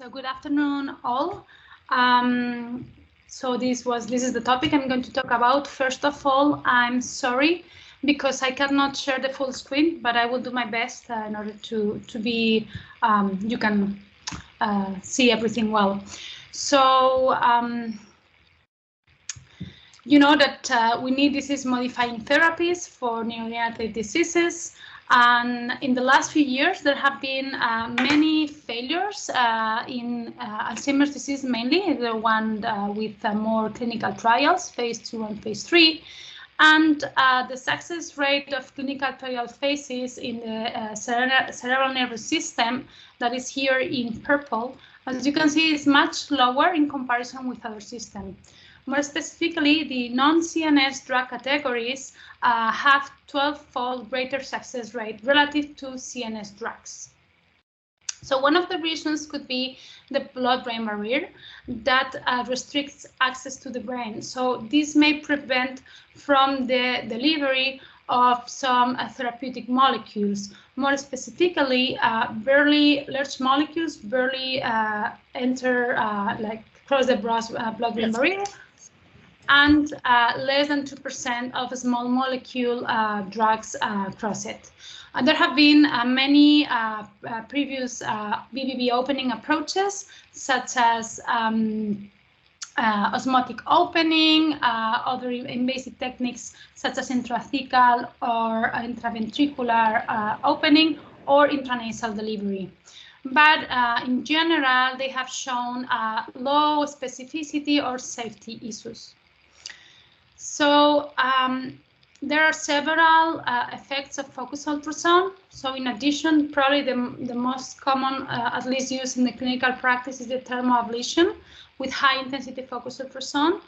So good afternoon, all. So this is the topic I'm going to talk about. First of all, I'm sorry because I cannot share the full screen, but I will do my best in order to be you can see everything well. So you know that we need disease-modifying therapies for neurodegenerative diseases. And in the last few years, there have been many failures in Alzheimer's disease, mainly the one with more clinical trials, phase 2 and phase 3. And the success rate of clinical trial phases in the cerebral nervous system, that is here in purple, as you can see, is much lower in comparison with other systems. More specifically, the non-CNS drug categories have 12-fold greater success rate relative to CNS drugs. So one of the reasons could be the blood-brain barrier that restricts access to the brain. So this may prevent from the delivery of some therapeutic molecules. More specifically, large molecules barely enter, cross the blood-brain barrier, and less than 2% of small molecule drugs cross it. There have been many previous BBB opening approaches, such as osmotic opening, other invasive techniques such as intrathecal or intraventricular opening, or intranasal delivery. But in general, they have shown low specificity or safety issues. So there are several effects of focused ultrasound. So in addition, probably the most common, at least used in the clinical practice, is the thermoablation with high intensity focused ultrasound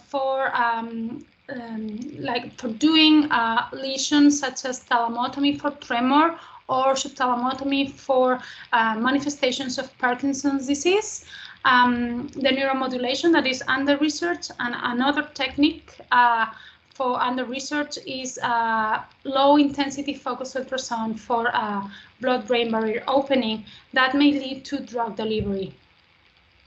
for doing lesions such as thalamotomy for tremor or subthalamotomy for manifestations of Parkinson's disease. The neuromodulation that is under research, and another technique for under research is low intensity focused ultrasound for blood-brain barrier opening that may lead to drug delivery.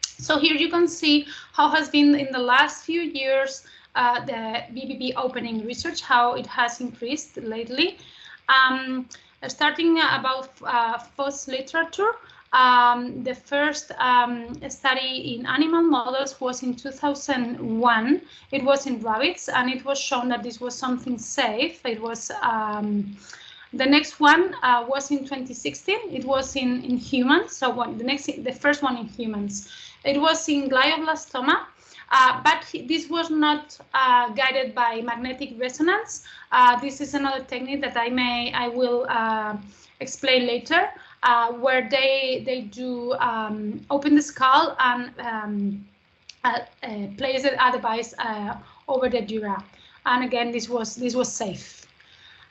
So here you can see how has been in the last few years the BBB opening research, how it has increased lately. Starting about FOSS literature, the first study in animal models was in 2001. It was in rabbits, and it was shown that this was something safe. It was the next one was in 2016. It was in humans. So the first one in humans. It was in glioblastoma. But this was not guided by magnetic resonance. This is another technique that I will explain later, where they do open the skull and place a device over the dura. And again, this was safe.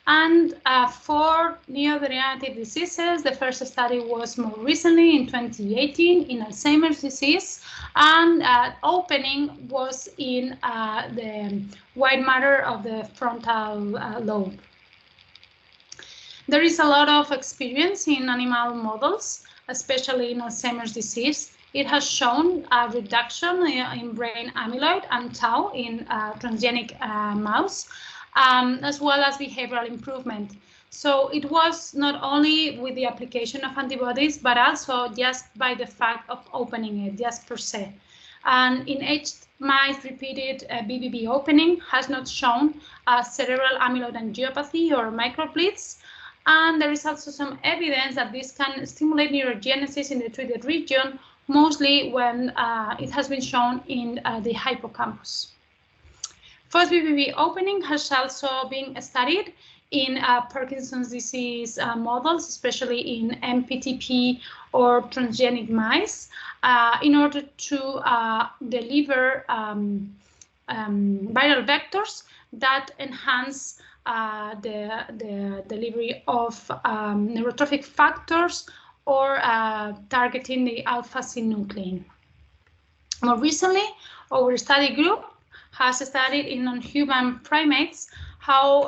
And for neurodegenerative diseases, the first study was more recently in 2018 in Alzheimer's disease, and opening was in the white matter of the frontal lobe. There is a lot of experience in animal models, especially in Alzheimer's disease. It has shown a reduction in brain amyloid and tau in transgenic mouse, as well as behavioral improvement. So it was not only with the application of antibodies, but also just by the fact of opening it, just per se. And in aged mice, repeated BBB opening has not shown cerebral amyloid angiopathy or microbleeds. And there is also some evidence that this can stimulate neurogenesis in the treated region, mostly when it has been shown in the hippocampus. First BBB opening has also been studied in Parkinson's disease models, especially in MPTP or transgenic mice, in order to deliver viral vectors that enhance the delivery of neurotrophic factors or targeting the alpha-synuclein. More recently, our study group has studied in non-human primates how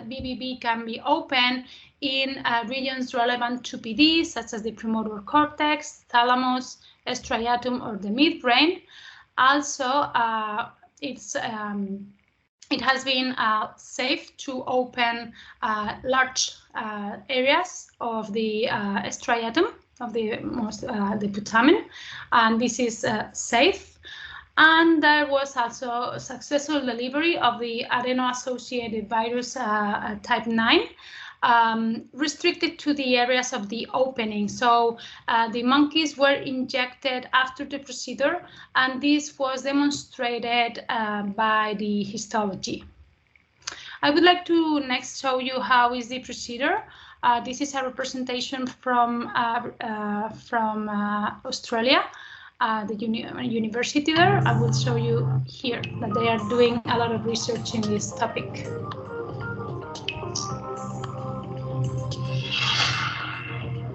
BBB can be opened in regions relevant to PD, such as the premotor cortex, thalamus, striatum, or the midbrain. Also, it has been safe to open large areas of the striatum, of the putamen, and this is safe. And there was also successful delivery of the adeno-associated virus type 9, restricted to the areas of the opening. So the monkeys were injected after the procedure, and this was demonstrated by the histology. I would like to next show you how is the procedure. This is a representation from Australia, the university there. I will show you here that they are doing a lot of research in this topic.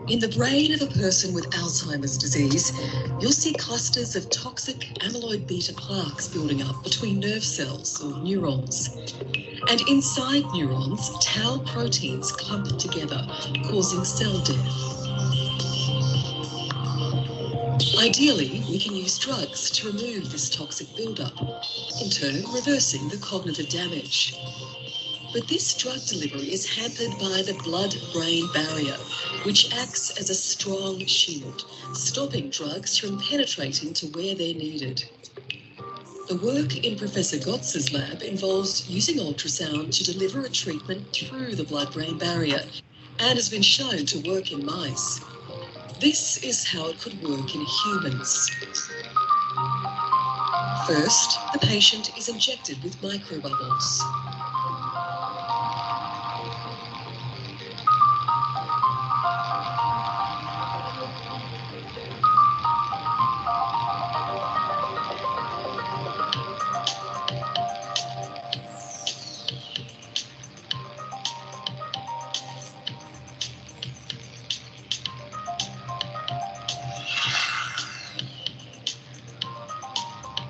In the brain of a person with Alzheimer's disease, you'll see clusters of toxic amyloid beta plaques building up between nerve cells or neurons. And inside neurons, tau proteins clump together, causing cell death. Ideally, we can use drugs to remove this toxic buildup, in turn reversing the cognitive damage. But this drug delivery is hampered by the blood-brain barrier, which acts as a strong shield, stopping drugs from penetrating to where they're needed. The work in Professor Gotz's lab involves using ultrasound to deliver a treatment through the blood-brain barrier and has been shown to work in mice. This is how it could work in humans. First, the patient is injected with microbubbles.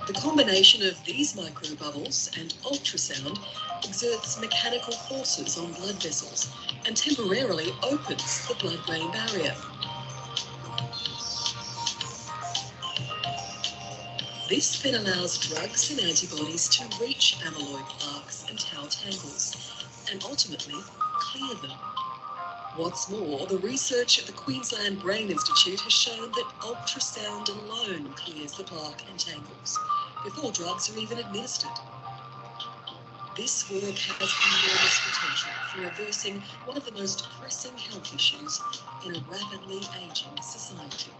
The combination of these microbubbles and ultrasound exerts mechanical forces on blood vessels and temporarily opens the blood-brain barrier. This then allows drugs and antibodies to reach amyloid plaques and tau tangles and ultimately clear them. What's more, the research at the Queensland Brain Institute has shown that ultrasound alone clears the plaque and tangles before drugs are even administered. This work has enormous potential for reversing one of the most pressing health issues in a rapidly aging society.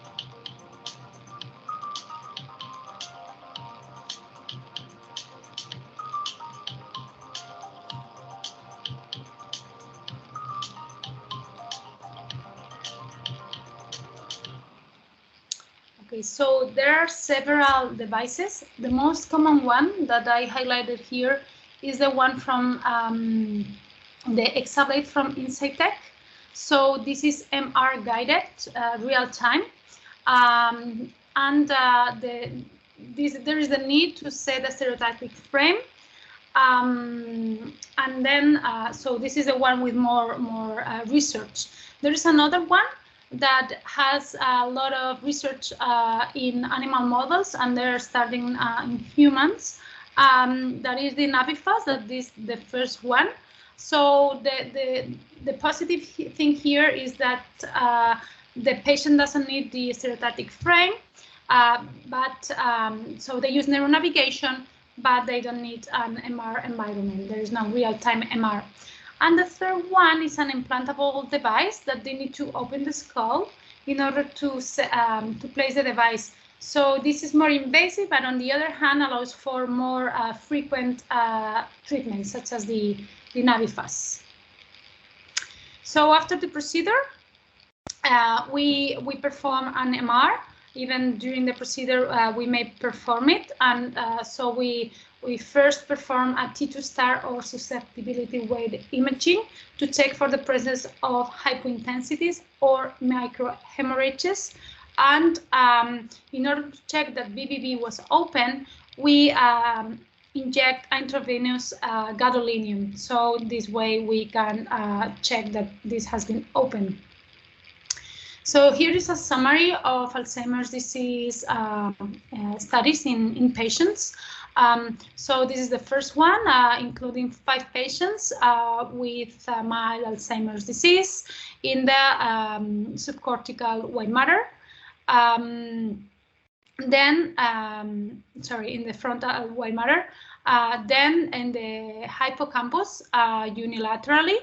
Okay, so there are several devices. The most common one that I highlighted here is the one from the Exablade from Insightec. So this is MR guided, real time, and there is the need to set a stereotactic frame, and then so this is the one with more research. There is another one that has a lot of research in animal models, and they're starting in humans. That is the Navifast, that is the first one. So the positive thing here is that the patient doesn't need the stereotactic frame, so they use neuronavigation, but they don't need an MR environment. There is no real-time MR. And the third one is an implantable device that they need to open the skull in order to place the device. So this is more invasive, but on the other hand allows for more frequent treatments, such as the Navifast. So after the procedure, we perform an MR. Even during the procedure, we may perform it, and so we first perform a T2 star or susceptibility weight imaging to check for the presence of hypointensities or microhemorrhages. And in order to check that BBB was open, we inject intravenous gadolinium. So this way we can check that this has been opened. So here is a summary of Alzheimer's disease studies in patients. So this is the first one, including 5 patients with mild Alzheimer's disease in the subcortical white matter. In the frontal white matter. Then in the hippocampus, unilaterally,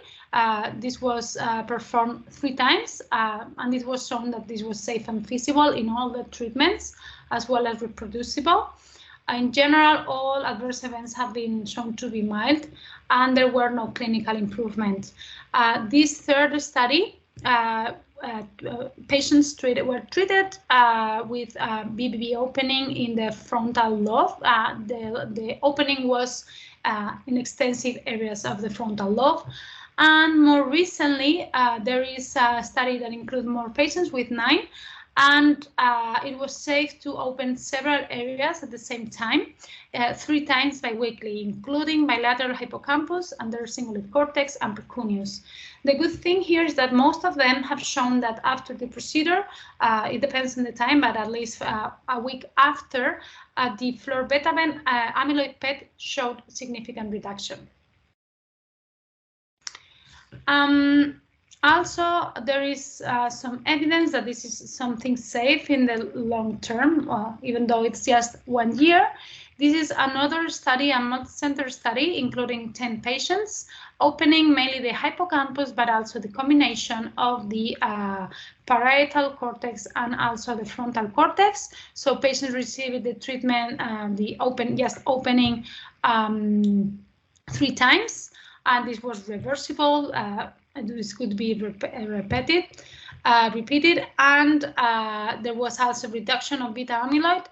this was performed 3 times, and it was shown that this was safe and feasible in all the treatments, as well as reproducible. In general, all adverse events have been shown to be mild, and there were no clinical improvements. This third study, patients were treated with BBB opening in the frontal lobe. The opening was in extensive areas of the frontal lobe. And more recently, there is a study that includes more patients with 9, and it was safe to open several areas at the same time, 3 times biweekly, including bilateral hippocampus, under cingulate cortex, and precuneus. The good thing here is that most of them have shown that after the procedure, it depends on the time, but at least a week after, the fluor-beta-ben amyloid PET showed significant reduction. Also, there is some evidence that this is something safe in the long term, even though it's just 1 year. This is another study, a multi-center study, including 10 patients, opening mainly the hippocampus, but also the combination of the parietal cortex and also the frontal cortex. So patients received the treatment, just opening 3 times, and this was reversible. This could be repeated, and there was also reduction of beta amyloid,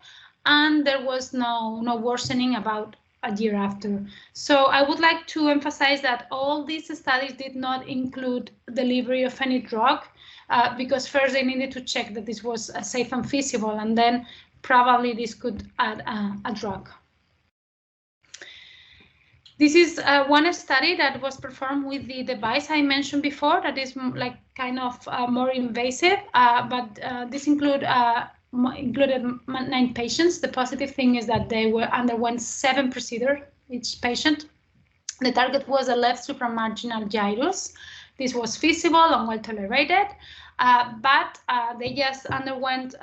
and there was no worsening about a year after. So I would like to emphasize that all these studies did not include delivery of any drug, because first they needed to check that this was safe and feasible, and then probably this could add a drug. This is one study that was performed with the device I mentioned before, that is like kind of more invasive, but this included 9 patients. The positive thing is that they underwent 7 procedures each patient. The target was a left supramarginal gyrus. This was feasible and well tolerated, but they just underwent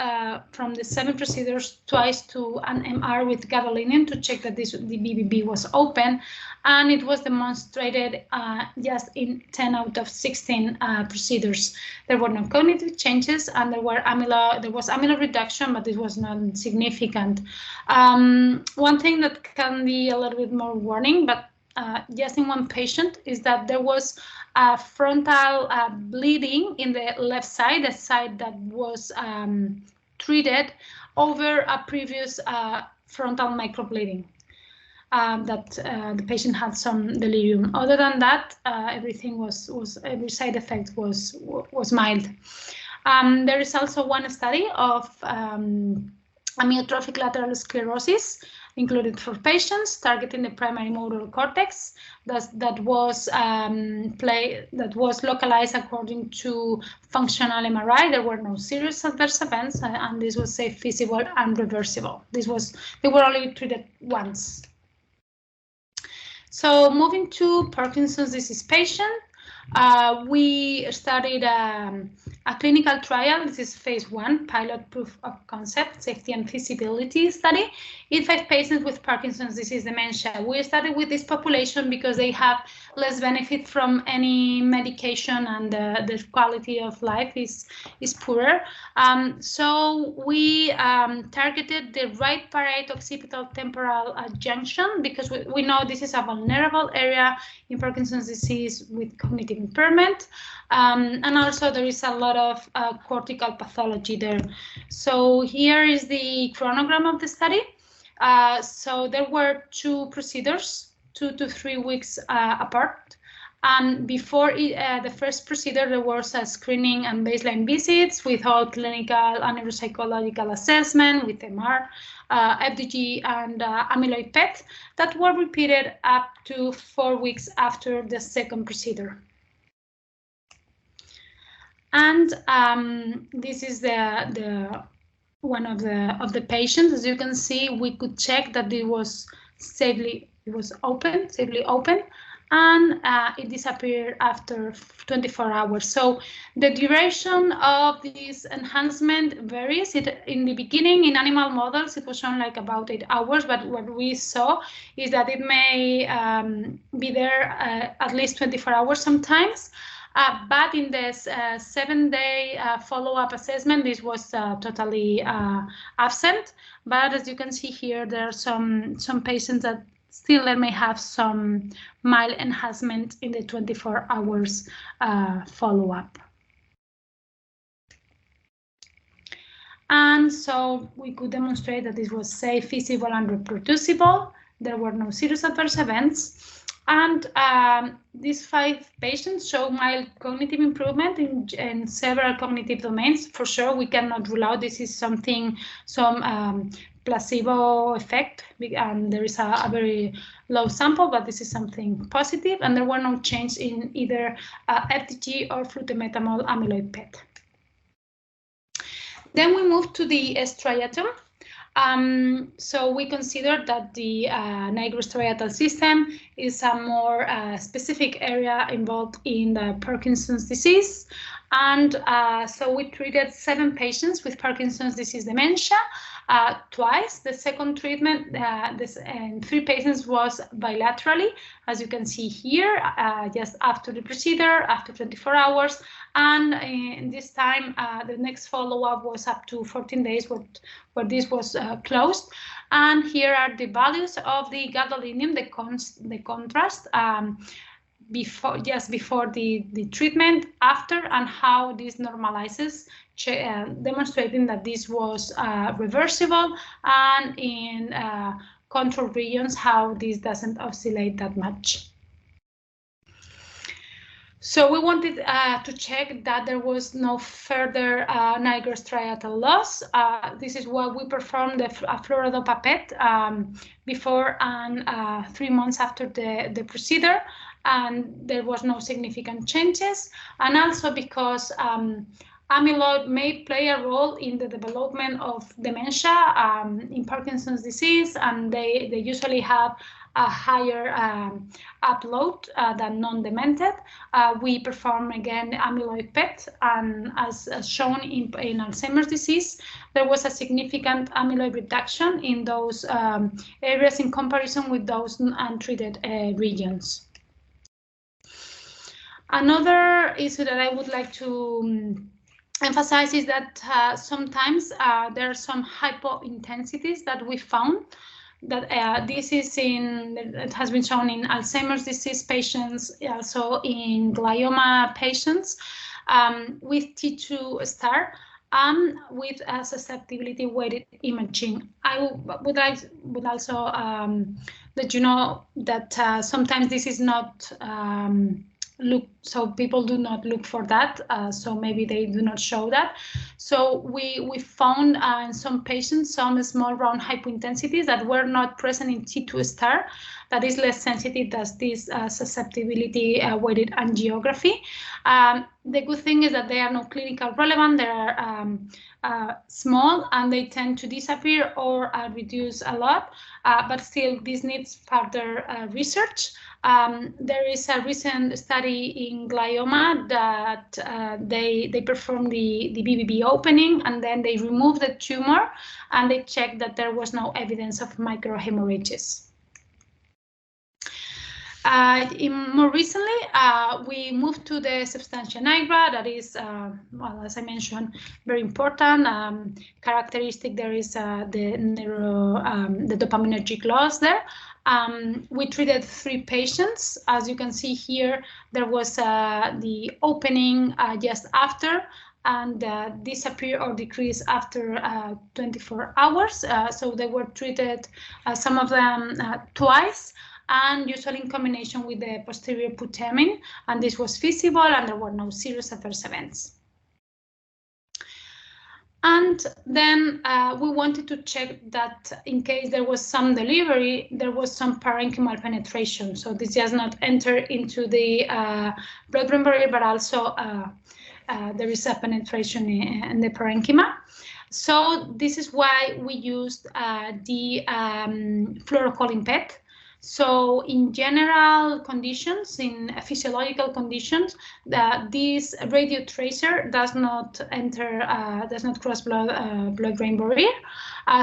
from the 7 procedures twice to an MR with gadolinium to check that the BBB was open, and it was demonstrated just in 10 out of 16 procedures. There were no cognitive changes, and there was amyloid reduction, but it was not significant. One thing that can be a little bit more warning, but just in 1 patient, is that there was frontal bleeding in the left side, the side that was treated over a previous frontal microbleeding. That the patient had some delirium. Other than that, everything every side effect was mild. There is also 1 study of amyotrophic lateral sclerosis included for patients targeting the primary motor cortex that was localized according to functional MRI. There were no serious adverse events, and this was safe, feasible, and reversible. They were only treated once. So moving to Parkinson's disease patient, we started a clinical trial. This is phase 1, pilot proof of concept, safety and feasibility study in 5 patients with Parkinson's disease dementia. We started with this population because they have less benefit from any medication, and the quality of life is poorer. So we targeted the right parieto-occipital temporal junction, because we know this is a vulnerable area in Parkinson's disease with cognitive impairment, and also there is a lot of cortical pathology there. So here is the chronogram of the study. So there were 2 procedures, 2 to 3 weeks apart. And before the first procedure, there was a screening and baseline visits with all clinical and neuropsychological assessment with MR, FDG, and amyloid PET that were repeated up to 4 weeks after the second procedure. And this is the one of the patients. As you can see, we could check that it was safely open, and it disappeared after 24 hours. So the duration of this enhancement varies. In the beginning, in animal models, it was shown like about 8 hours, but what we saw is that it may be there at least 24 hours sometimes. But in this 7-day follow-up assessment, this was totally absent. But as you can see here, there are some patients that still may have some mild enhancement in the 24 hours follow-up. And so we could demonstrate that this was safe, feasible, and reproducible. There were no serious adverse events. And these 5 patients show mild cognitive improvement in several cognitive domains. For sure, we cannot rule out this is some placebo effect, and there is a very low sample, but this is something positive. And there were no change in either FDG or flutemetamol amyloid PET. Then we move to the striatum. So we consider that the nigrostriatal system is a more specific area involved in the Parkinson's disease. And so we treated 7 patients with Parkinson's disease dementia twice. The second treatment, and 3 patients was bilaterally, as you can see here, just after the procedure, after 24 hours. And in this time, the next follow-up was up to 14 days where this was closed. And here are the values of the gadolinium, the contrast, just before the treatment, after, and how this normalizes, demonstrating that this was reversible, and in control regions, how this doesn't oscillate that much. So we wanted to check that there was no further nigrostriatal loss. This is why we performed the fluorodopa PET before and 3 months after the procedure, and there was no significant changes. And also because amyloid may play a role in the development of dementia in Parkinson's disease, and they usually have a higher upload than non-demented. We perform again amyloid PET, and as shown in Alzheimer's disease, there was a significant amyloid reduction in those areas in comparison with those untreated regions. Another issue that I would like to emphasize is that sometimes there are some hypointensities that we found. That this is it has been shown in Alzheimer's disease patients, also in glioma patients with T2 star and with susceptibility weighted imaging. I would also let you know that sometimes this is not so people do not look for that, so maybe they do not show that. So we found in some patients some small round hypointensities that were not present in T2 star, that is less sensitive than this susceptibility weighted angiography. The good thing is that they are not clinical relevant. They are small and they tend to disappear or reduce a lot, but still this needs further research. There is a recent study in glioma that they performed the BBB opening, and then they removed the tumor and they checked that there was no evidence of microhemorrhages. More recently, we moved to the substantia nigra. That is, well, as I mentioned, very important characteristic. There is the dopaminergic loss there. We treated 3 patients. As you can see here, there was the opening just after, and disappear or decrease after 24 hours. So they were treated, some of them twice. and usually in combination with the posterior putamen, and this was feasible and there were no serious adverse events. And then we wanted to check that in case there was some delivery, there was some parenchymal penetration. So this does not enter into the blood-brain barrier, but also there is a penetration in the parenchyma. So this is why we used the fluorocholine PET. So in general conditions, in physiological conditions, this radio tracer does not enter, does not cross blood-brain barrier.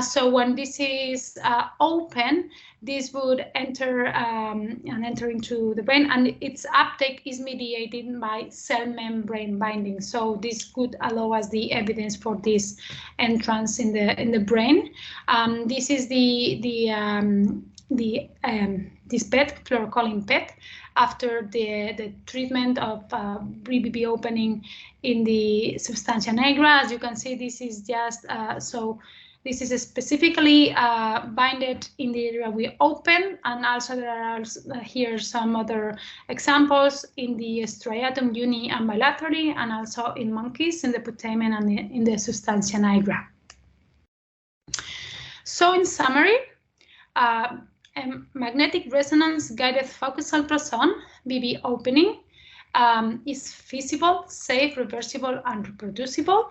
So when this is open, this would enter and enter into the brain, and its uptake is mediated by cell membrane binding. So this could allow us the evidence for this entrance in the brain. This is this PET, fluorocholine PET, after the treatment of BBB opening in the substantia nigra. As you can see, this is just this is specifically binded in the area we open, and also there are here some other examples in the striatum uni and bilaterally, and also in monkeys in the putamen and in the substantia nigra. So in summary, magnetic resonance guided focused ultrasound, BB opening, is feasible, safe, reversible, and reproducible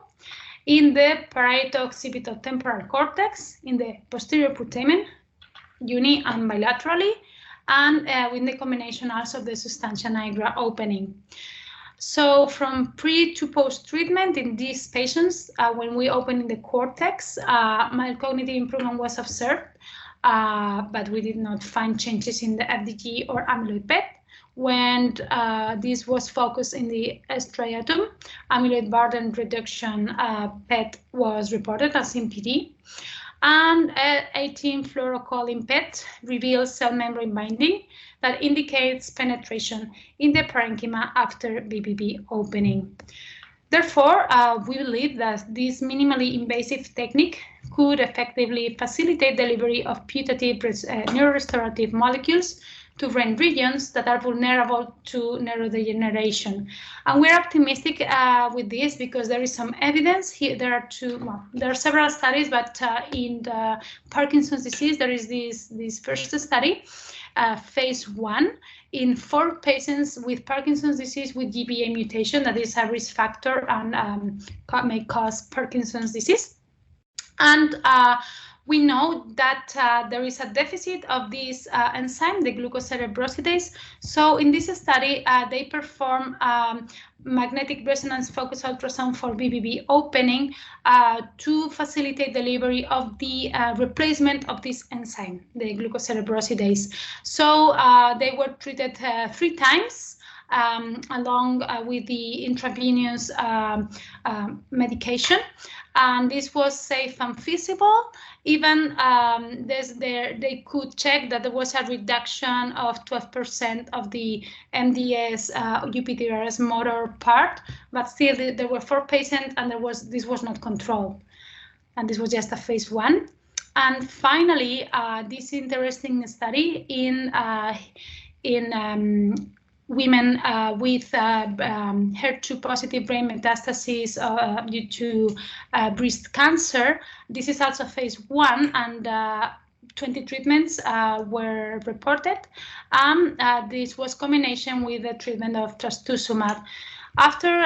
in the parieto-occipital-temporal cortex, in the posterior putamen, uni and bilaterally, and with the combination also of the substantia nigra opening. So from pre to post treatment in these patients, when we open in the cortex, mild cognitive improvement was observed, but we did not find changes in the FDG or amyloid PET. When this was focused in the striatum, amyloid burden reduction PET was reported as MPD. And 18 fluorocholine PET reveals cell membrane binding that indicates penetration in the parenchyma after BBB opening. Therefore, we believe that this minimally invasive technique could effectively facilitate delivery of putative neurorestorative molecules to brain regions that are vulnerable to neurodegeneration. And we're optimistic with this because there is some evidence here. There are several studies, but in the Parkinson's disease, there is this first study, phase 1, in 4 patients with Parkinson's disease with GBA mutation, that is a risk factor and may cause Parkinson's disease. And we know that there is a deficit of this enzyme, the glucocerebrosidase. So in this study, they perform magnetic resonance focused ultrasound for BBB opening to facilitate delivery of the replacement of this enzyme, the glucocerebrosidase. So they were treated 3 times. Along with the intravenous medication, and this was safe and feasible. Even they could check that there was a reduction of 12% of the MDS UPDRS motor part, but still there were 4 patients, and this was not controlled, and this was just a phase 1. And finally, this interesting study in women with HER2 positive brain metastases due to breast cancer. This is also phase 1, and 20 treatments were reported. This was combination with the treatment of trastuzumab. After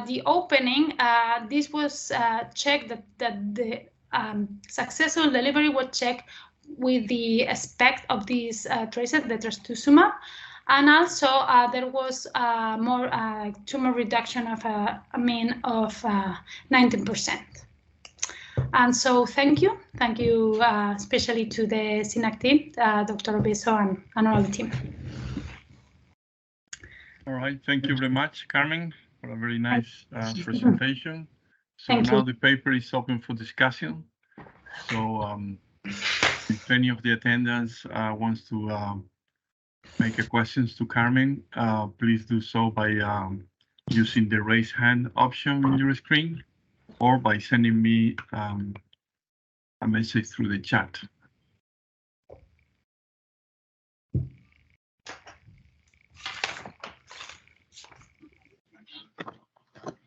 the opening, this was checked that the successful delivery was checked with the aspect of these traces, the trastuzumab. And also there was more tumor reduction of a mean of 19%. And so thank you especially to the SINAC team, Dr. Obeso and all the team. All right, thank you very much, Carmen, for a very nice presentation. So thank now you. The paper is open for discussion. So if any of the attendants wants to make a questions to Carmen, please do so by using the raise hand option on your screen, or by sending me a message through the chat.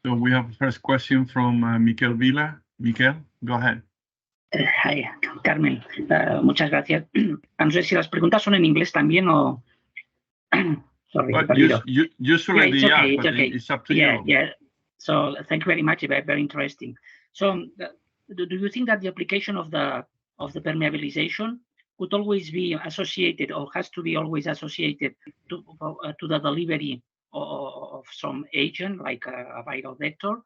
So we have a first question from Miquel Vila. Miquel, go ahead. Hi, Carmen. Muchas gracias. No sé si las preguntas son en inglés también o... Sorry, usually yeah, they are, but okay. it's up to you. Yeah. So thank you very much. Very interesting. So do you think that the application of the permeabilization could always be associated, or has to be always associated to the delivery of some agent like a viral vector,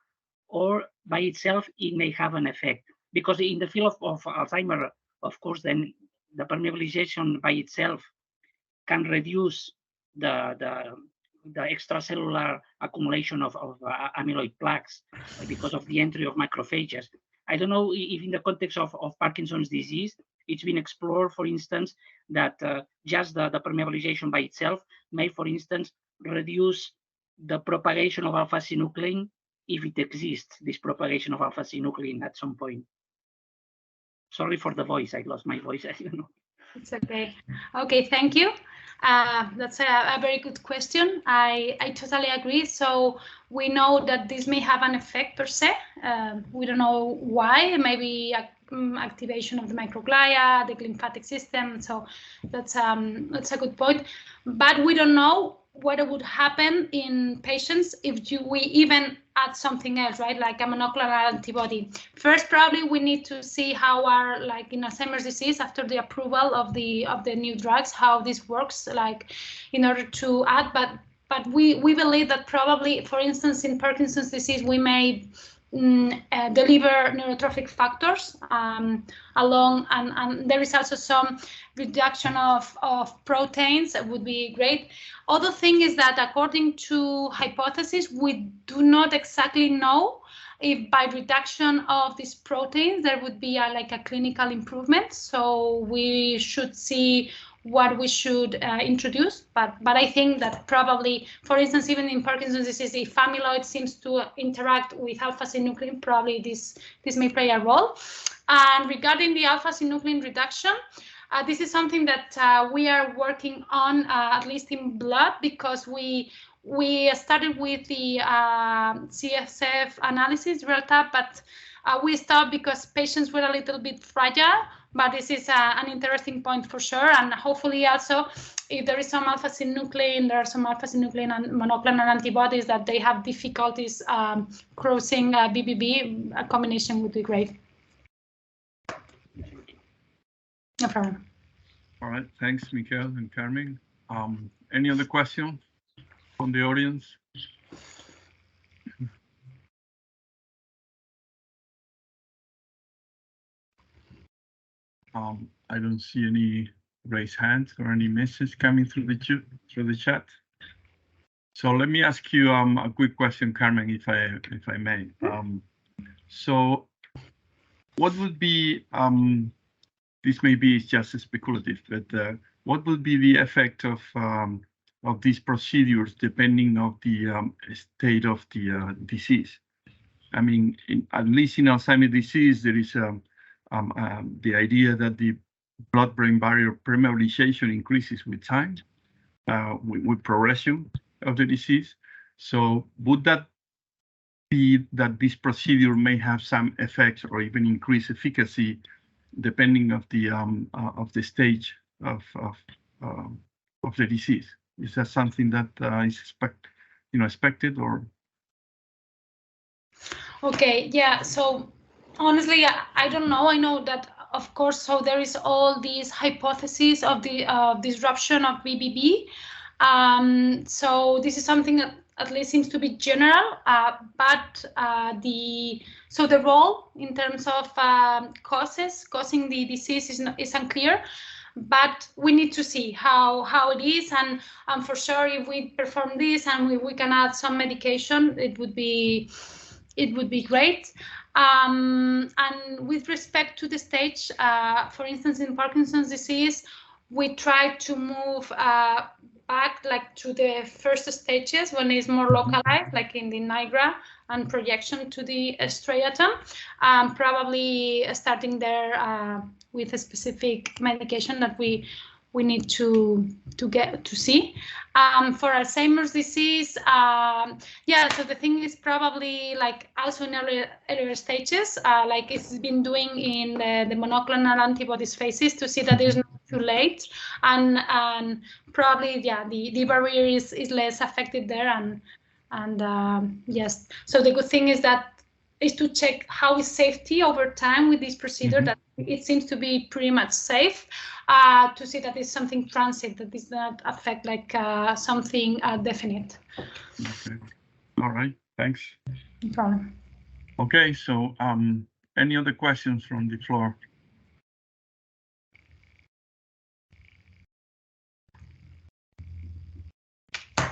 or by itself it may have an effect? Because in the field of Alzheimer, of course, then the permeabilization by itself can reduce the extracellular accumulation of amyloid plaques because of the entry of macrophages. I don't know if in the context of Parkinson's disease, it's been explored, for instance, that just the permeabilization by itself may, for instance, reduce the propagation of alpha-synuclein, if it exists, this propagation of alpha-synuclein at some point. Sorry for the voice, I lost my voice, I don't know. It's okay. Okay, thank you. That's a very good question. I totally agree. So we know that this may have an effect per se. We don't know why. Maybe activation of the microglia, the lymphatic system. So that's a good point. But we don't know what would happen in patients if we even add something else, right? Like a monoclonal antibody. First, probably we need to see how our, like in Alzheimer's disease, after the approval of the new drugs, how this works, like in order to add. But we believe that probably, for instance, in Parkinson's disease, we may deliver neurotrophic factors along, and there is also some reduction of proteins that would be great. Other thing is that according to hypothesis, we do not exactly know if by reduction of these proteins there would be like a clinical improvement. So we should see what we should introduce, but I think that probably, for instance, even in Parkinson's disease, if amyloid seems to interact with alpha-synuclein, probably this may play a role. And regarding the alpha-synuclein reduction, this is something that we are working on, at least in blood, because we started with the CSF analysis real-time, but we stopped because patients were a little bit fragile. But this is an interesting point for sure, and hopefully also, if there is some alpha-synuclein, there are some alpha-synuclein and monoclonal antibodies that they have difficulties crossing BBB, a combination would be great. No problem. All right, thanks, Miquel and Carmen. Any other questions from the audience? I don't see any raised hands or any message coming through the chat. So let me ask you a quick question, Carmen, if I may. So what would be this may be just speculative, but what would be the effect of these procedures depending on the state of the disease? I mean, at least in Alzheimer's disease, there is the idea that the blood-brain barrier permeabilization increases with time, with progression of the disease. So would that be that this procedure may have some effects or even increase efficacy depending of the stage of the disease? Is that something that is expected or? Okay, yeah. So honestly, I don't know. I know that, of course, so there is all these hypotheses of the disruption of BBB. So this is something that at least seems to be general, but the role in terms of causing the disease is unclear. But we need to see how it is, and for sure, if we perform this and we can add some medication, it would be great. And with respect to the stage, for instance, in Parkinson's disease, we try to move back like to the first stages when it's more localized, like in the nigra and projection to the striatum, probably starting there with a specific medication that we we need to get to see. For Alzheimer's disease, yeah, so the thing is probably like also in earlier stages, like it's been doing in the monoclonal antibodies phases, to see that it's not too late, and probably, yeah, the barrier is less affected there, and yes, so the good thing is to check how is safety over time with this procedure. That it seems to be pretty much safe, to see that it's something transit, that does not affect like something definite. Okay. All right. Thanks. No problem. Okay. So, any other questions from the floor?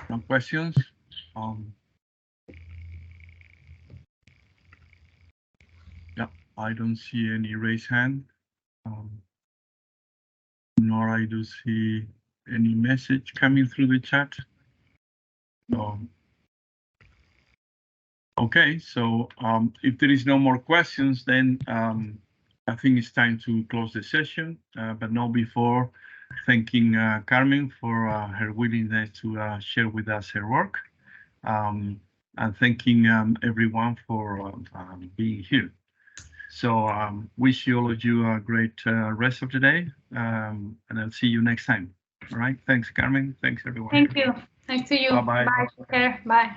No questions? Yeah, I don't see any raised hand. Nor I do see any message coming through the chat. So, okay, so if there is no more questions, then I think it's time to close the session, but not before thanking Carmen for her willingness to share with us her work, and thanking everyone for being here. So wish you all of you a great rest of the day, and I'll see you next time. All right. Thanks, Carmen. Thanks, everyone. Thank you. Thanks to you. Bye-bye. Bye. Take care. Bye.